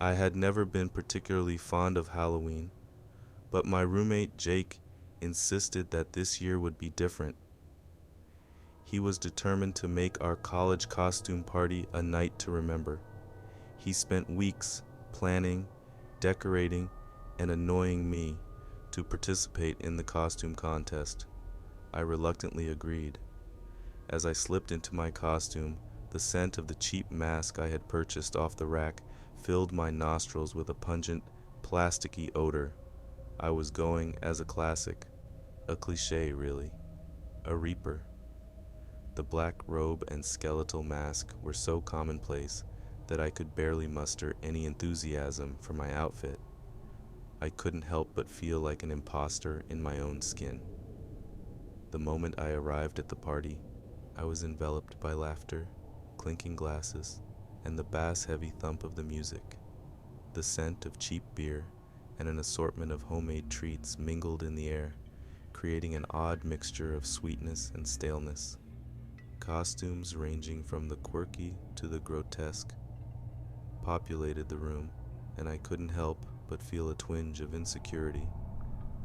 I had never been particularly fond of Halloween, but my roommate Jake insisted that this year would be different. He was determined to make our college costume party a night to remember. He spent weeks planning, decorating, and annoying me to participate in the costume contest. I reluctantly agreed. As I slipped into my costume, the scent of the cheap mask I had purchased off the rack filled my nostrils with a pungent, plasticky odor. I was going as a classic, a cliché really, a reaper. The black robe and skeletal mask were so commonplace that I could barely muster any enthusiasm for my outfit. I couldn't help but feel like an imposter in my own skin. The moment I arrived at the party, I was enveloped by laughter, clinking glasses, and the bass-heavy thump of the music. The scent of cheap beer and an assortment of homemade treats mingled in the air, creating an odd mixture of sweetness and staleness. Costumes ranging from the quirky to the grotesque populated the room, and I couldn't help but feel a twinge of insecurity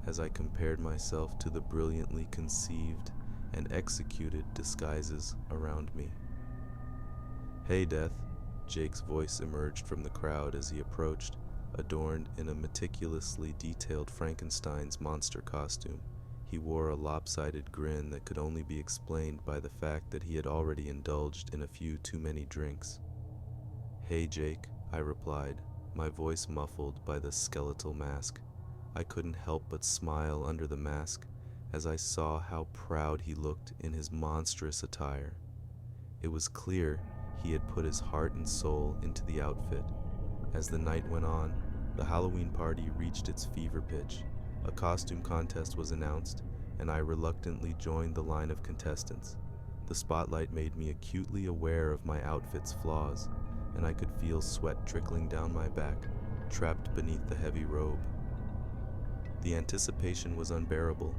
as I compared myself to the brilliantly conceived and executed disguises around me. "Hey, Death," Jake's voice emerged from the crowd as he approached, adorned in a meticulously detailed Frankenstein's monster costume. He wore a lopsided grin that could only be explained by the fact that he had already indulged in a few too many drinks. "Hey, Jake," I replied, my voice muffled by the skeletal mask. I couldn't help but smile under the mask as I saw how proud he looked in his monstrous attire. It was clear he had put his heart and soul into the outfit. As the night went on, the Halloween party reached its fever pitch. A costume contest was announced, and I reluctantly joined the line of contestants. The spotlight made me acutely aware of my outfit's flaws, and I could feel sweat trickling down my back, trapped beneath the heavy robe. The anticipation was unbearable.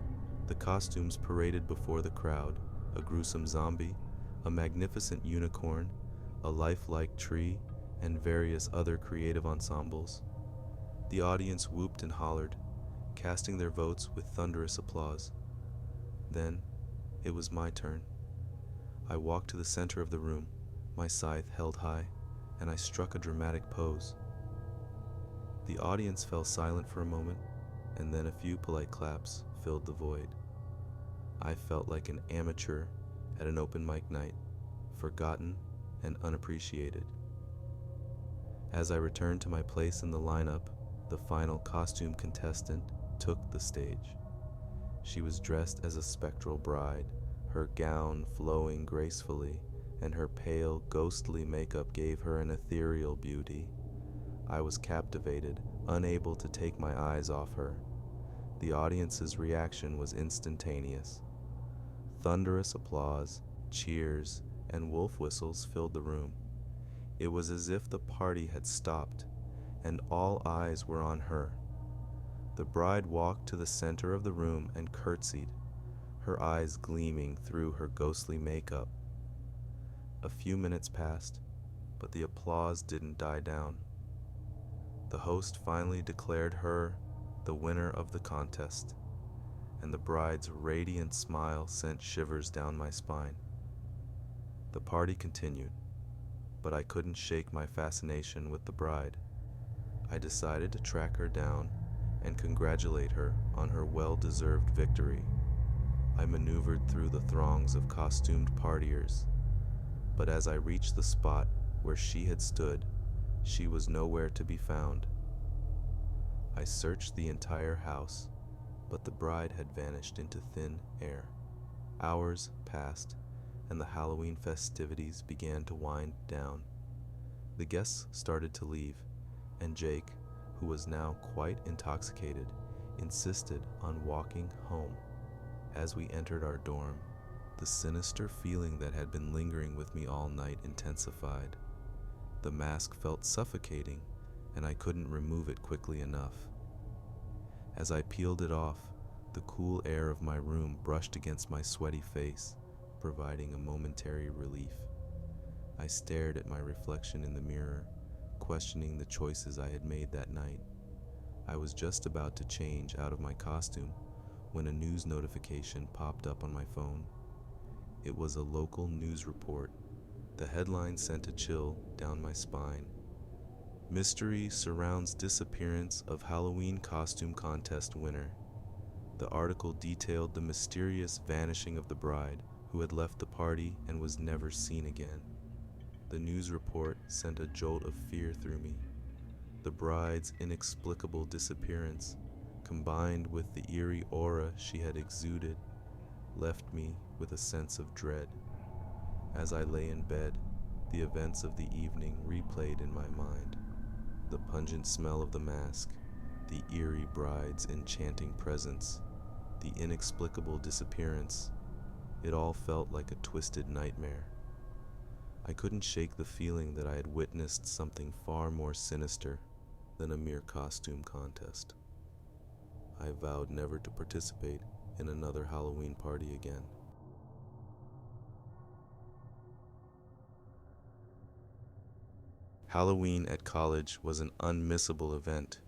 The costumes paraded before the crowd: a gruesome zombie, a magnificent unicorn, a lifelike tree, and various other creative ensembles. The audience whooped and hollered, casting their votes with thunderous applause. Then, it was my turn. I walked to the center of the room, my scythe held high, and I struck a dramatic pose. The audience fell silent for a moment, and then a few polite claps filled the void. I felt like an amateur at an open mic night, forgotten and unappreciated. As I returned to my place in the lineup, the final costume contestant took the stage. She was dressed as a spectral bride, her gown flowing gracefully, and her pale, ghostly makeup gave her an ethereal beauty. I was captivated, unable to take my eyes off her. The audience's reaction was instantaneous. Thunderous applause, cheers, and wolf whistles filled the room. It was as if the party had stopped, and all eyes were on her. The bride walked to the center of the room and curtsied, her eyes gleaming through her ghostly makeup. A few minutes passed, but the applause didn't die down. The host finally declared her the winner of the contest, and the bride's radiant smile sent shivers down my spine. The party continued, but I couldn't shake my fascination with the bride. I decided to track her down and congratulate her on her well-deserved victory. I maneuvered through the throngs of costumed partiers, but as I reached the spot where she had stood, she was nowhere to be found. I searched the entire house, but the bride had vanished into thin air. Hours passed, and the Halloween festivities began to wind down. The guests started to leave, and Jake, who was now quite intoxicated, insisted on walking home. As we entered our dorm, the sinister feeling that had been lingering with me all night intensified. The mask felt suffocating, and I couldn't remove it quickly enough. As I peeled it off, the cool air of my room brushed against my sweaty face, providing a momentary relief. I stared at my reflection in the mirror, questioning the choices I had made that night. I was just about to change out of my costume when a news notification popped up on my phone. It was a local news report. The headline sent a chill down my spine. Mystery surrounds disappearance of Halloween costume contest winner. The article detailed the mysterious vanishing of the bride, who had left the party and was never seen again. The news report sent a jolt of fear through me. The bride's inexplicable disappearance, combined with the eerie aura she had exuded, left me with a sense of dread. As I lay in bed, the events of the evening replayed in my mind. The pungent smell of the mask, the eerie bride's enchanting presence, the inexplicable disappearance. It all felt like a twisted nightmare. I couldn't shake the feeling that I had witnessed something far more sinister than a mere costume contest. I vowed never to participate in another Halloween party again. Halloween at college was an unmissable event,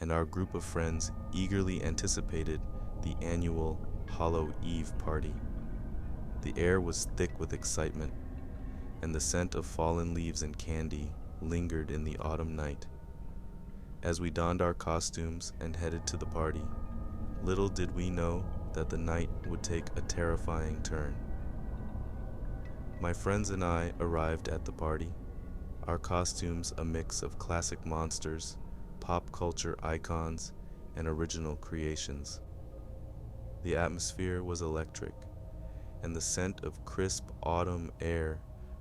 and our group of friends eagerly anticipated the annual Hallow Eve party. The air was thick with excitement, and the scent of fallen leaves and candy lingered in the autumn night. As we donned our costumes and headed to the party, little did we know that the night would take a terrifying turn. My friends and I arrived at the party, our costumes a mix of classic monsters, pop culture icons, and original creations. The atmosphere was electric, and the scent of crisp autumn air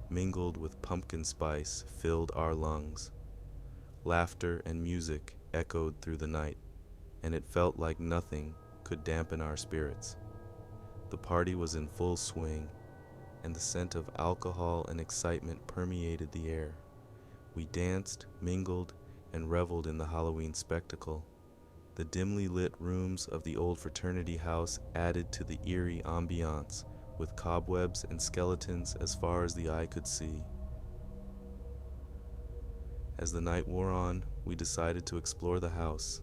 mingled with pumpkin spice filled our lungs. Laughter and music echoed through the night, and it felt like nothing could dampen our spirits. The party was in full swing, and the scent of alcohol and excitement permeated the air. We danced, mingled, and reveled in the Halloween spectacle. The dimly lit rooms of the old fraternity house added to the eerie ambiance, with cobwebs and skeletons as far as the eye could see. As the night wore on, we decided to explore the house.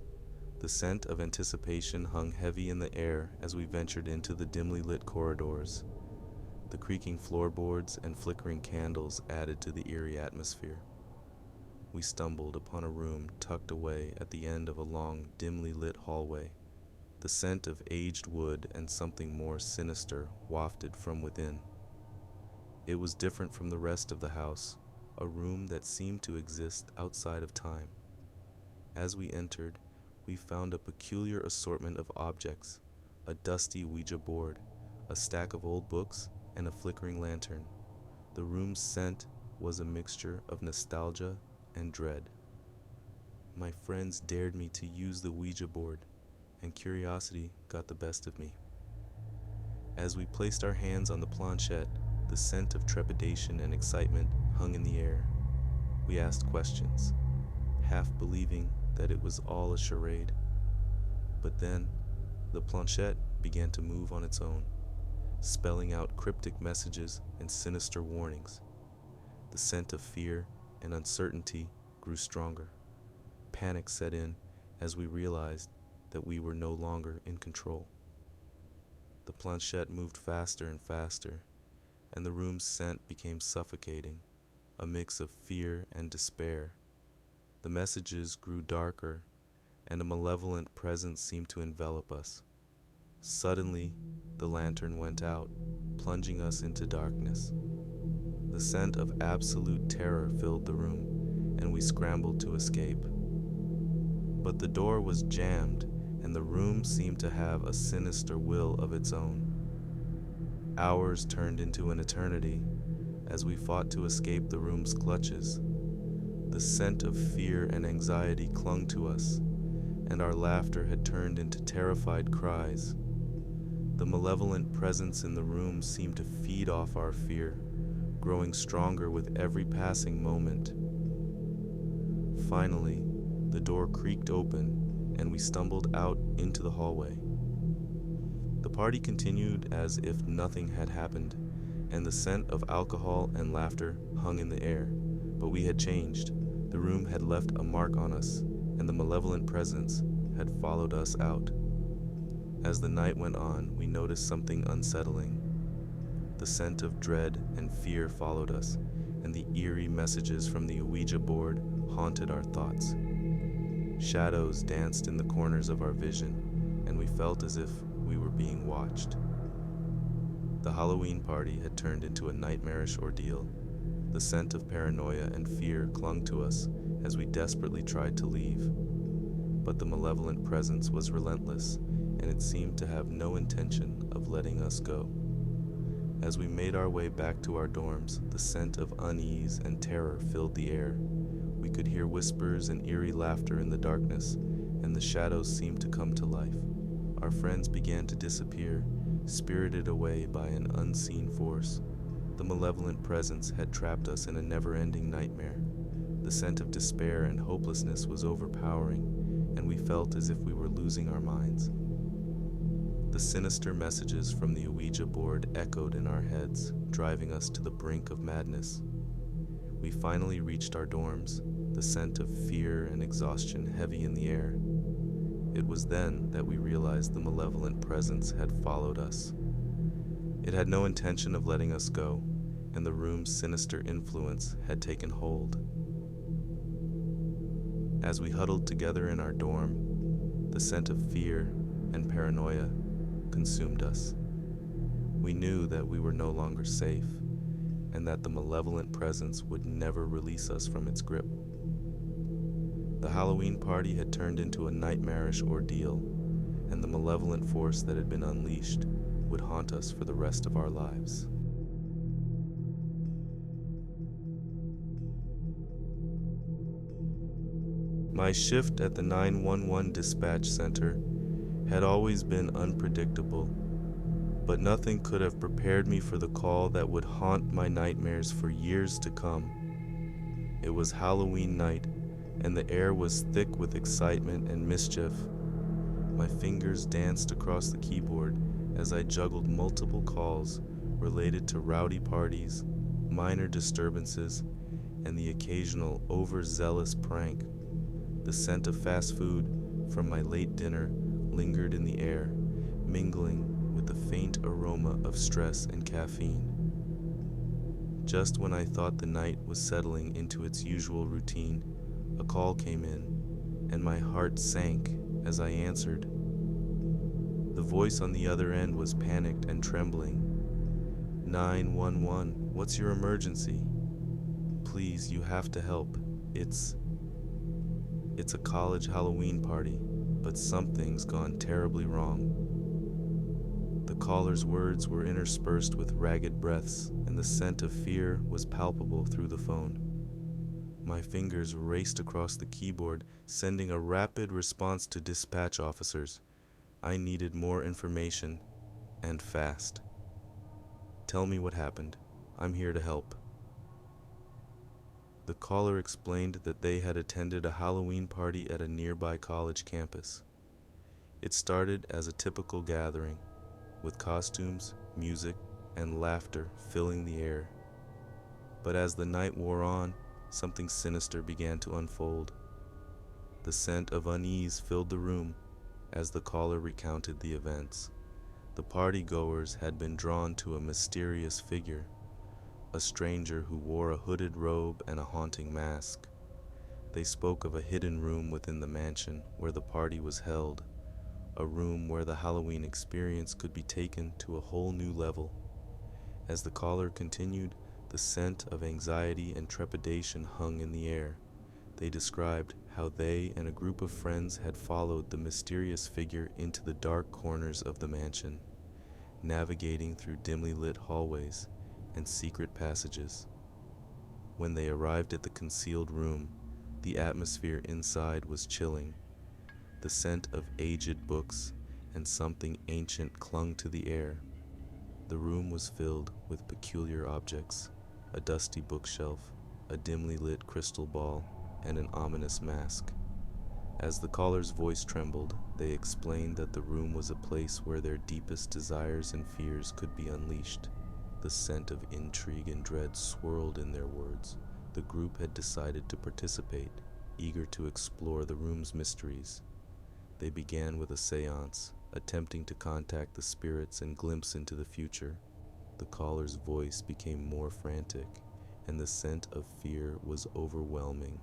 The scent of anticipation hung heavy in the air as we ventured into the dimly lit corridors. The creaking floorboards and flickering candles added to the eerie atmosphere. We stumbled upon a room tucked away at the end of a long, dimly lit hallway. The scent of aged wood and something more sinister wafted from within. It was different from the rest of the house, a room that seemed to exist outside of time. As we entered, we found a peculiar assortment of objects, a dusty Ouija board, a stack of old books, and a flickering lantern. The room's scent was a mixture of nostalgia and dread. My friends dared me to use the Ouija board, and curiosity got the best of me. As we placed our hands on the planchette, the scent of trepidation and excitement hung in the air. We asked questions, half believing that it was all a charade. But then, the planchette began to move on its own, spelling out cryptic messages and sinister warnings. The scent of fear and uncertainty grew stronger. Panic set in as we realized that we were no longer in control. The planchette moved faster and faster, and the room's scent became suffocating, a mix of fear and despair. The messages grew darker, and a malevolent presence seemed to envelop us. Suddenly, the lantern went out, plunging us into darkness. The scent of absolute terror filled the room, and we scrambled to escape. But the door was jammed, and the room seemed to have a sinister will of its own. Hours turned into an eternity as we fought to escape the room's clutches. The scent of fear and anxiety clung to us, and our laughter had turned into terrified cries. The malevolent presence in the room seemed to feed off our fear, growing stronger with every passing moment. Finally, the door creaked open, and we stumbled out into the hallway. The party continued as if nothing had happened, and the scent of alcohol and laughter hung in the air. But we had changed. The room had left a mark on us, and the malevolent presence had followed us out. As the night went on, we noticed something unsettling. The scent of dread and fear followed us, and the eerie messages from the Ouija board haunted our thoughts. Shadows danced in the corners of our vision, and we felt as if we were being watched. The Halloween party had turned into a nightmarish ordeal. The scent of paranoia and fear clung to us as we desperately tried to leave. But the malevolent presence was relentless, and it seemed to have no intention of letting us go. As we made our way back to our dorms, the scent of unease and terror filled the air. We could hear whispers and eerie laughter in the darkness, and the shadows seemed to come to life. Our friends began to disappear, spirited away by an unseen force. The malevolent presence had trapped us in a never-ending nightmare. The scent of despair and hopelessness was overpowering, and we felt as if we were losing our minds. The sinister messages from the Ouija board echoed in our heads, driving us to the brink of madness. We finally reached our dorms, the scent of fear and exhaustion heavy in the air. It was then that we realized the malevolent presence had followed us. It had no intention of letting us go, and the room's sinister influence had taken hold. As we huddled together in our dorm, the scent of fear and paranoia consumed us. We knew that we were no longer safe, and that the malevolent presence would never release us from its grip. The Halloween party had turned into a nightmarish ordeal, and the malevolent force that had been unleashed would haunt us for the rest of our lives. My shift at the 911 dispatch center had always been unpredictable, but nothing could have prepared me for the call that would haunt my nightmares for years to come. It was Halloween night, and the air was thick with excitement and mischief. My fingers danced across the keyboard as I juggled multiple calls related to rowdy parties, minor disturbances, and the occasional overzealous prank. The scent of fast food from my late dinner lingered in the air, mingling with the faint aroma of stress and caffeine. Just when I thought the night was settling into its usual routine, a call came in, and my heart sank as I answered. The voice on the other end was panicked and trembling. 911, what's your emergency? Please, you have to help. It's a college Halloween party, but something's gone terribly wrong. The caller's words were interspersed with ragged breaths, and the scent of fear was palpable through the phone. My fingers raced across the keyboard, sending a rapid response to dispatch officers. I needed more information, and fast. Tell me what happened. I'm here to help. The caller explained that they had attended a Halloween party at a nearby college campus. It started as a typical gathering, with costumes, music, and laughter filling the air. But as the night wore on, something sinister began to unfold. The scent of unease filled the room as the caller recounted the events. The partygoers had been drawn to a mysterious figure, a stranger who wore a hooded robe and a haunting mask. They spoke of a hidden room within the mansion where the party was held, a room where the Halloween experience could be taken to a whole new level. As the caller continued, the scent of anxiety and trepidation hung in the air. They described how they and a group of friends had followed the mysterious figure into the dark corners of the mansion, navigating through dimly lit hallways and secret passages. When they arrived at the concealed room, the atmosphere inside was chilling. The scent of aged books and something ancient clung to the air. The room was filled with peculiar objects, a dusty bookshelf, a dimly lit crystal ball, and an ominous mask. As the caller's voice trembled, they explained that the room was a place where their deepest desires and fears could be unleashed. The scent of intrigue and dread swirled in their words, The group had decided to participate, eager to explore the room's mysteries. They began with a seance, attempting to contact the spirits and glimpse into the future. The caller's voice became more frantic, and the scent of fear was overwhelming.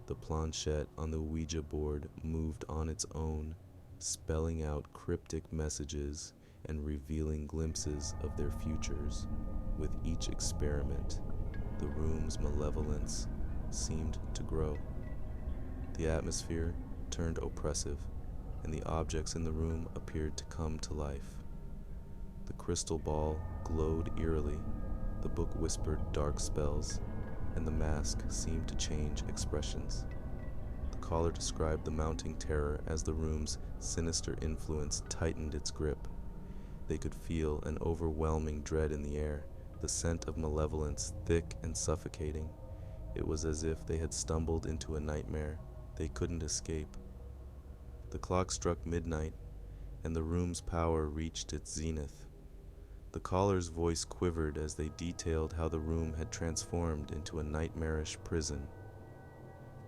The planchette on the Ouija board moved on its own, spelling out cryptic messages and revealing glimpses of their futures. With each experiment, the room's malevolence seemed to grow. The atmosphere turned oppressive, and the objects in the room appeared to come to life. The crystal ball glowed eerily, the book whispered dark spells, and the mask seemed to change expressions. The caller described the mounting terror as the room's sinister influence tightened its grip. They could feel an overwhelming dread in the air, the scent of malevolence thick and suffocating. It was as if they had stumbled into a nightmare they couldn't escape. The clock struck midnight, and the room's power reached its zenith. The caller's voice quivered as they detailed how the room had transformed into a nightmarish prison.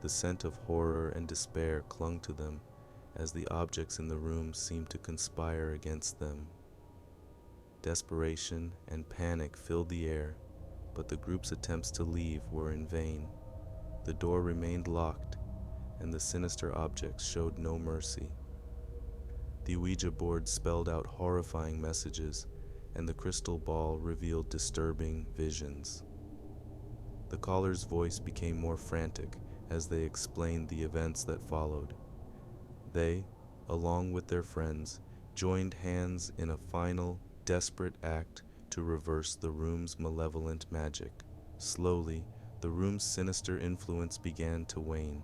The scent of horror and despair clung to them as the objects in the room seemed to conspire against them. Desperation and panic filled the air, but the group's attempts to leave were in vain. The door remained locked, and the sinister objects showed no mercy. The Ouija board spelled out horrifying messages, and the crystal ball revealed disturbing visions. The caller's voice became more frantic as they explained the events that followed. They, along with their friends, joined hands in a final, desperate act to reverse the room's malevolent magic. Slowly, the room's sinister influence began to wane.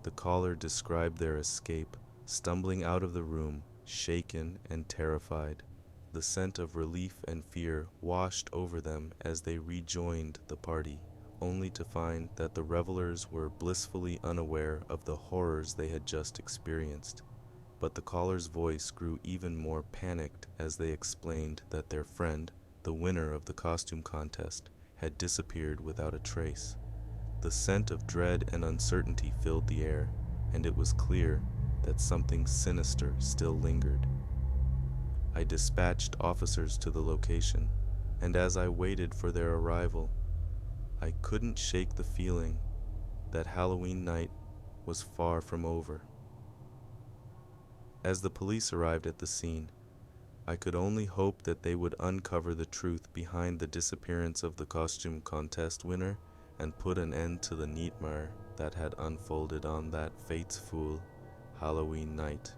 The caller described their escape, stumbling out of the room, shaken and terrified. The scent of relief and fear washed over them as they rejoined the party, only to find that the revelers were blissfully unaware of the horrors they had just experienced. But the caller's voice grew even more panicked as they explained that their friend, the winner of the costume contest, had disappeared without a trace. The scent of dread and uncertainty filled the air, and it was clear that something sinister still lingered. I dispatched officers to the location, and as I waited for their arrival, I couldn't shake the feeling that Halloween night was far from over. As the police arrived at the scene, I could only hope that they would uncover the truth behind the disappearance of the costume contest winner and put an end to the nightmare that had unfolded on that fateful Halloween night.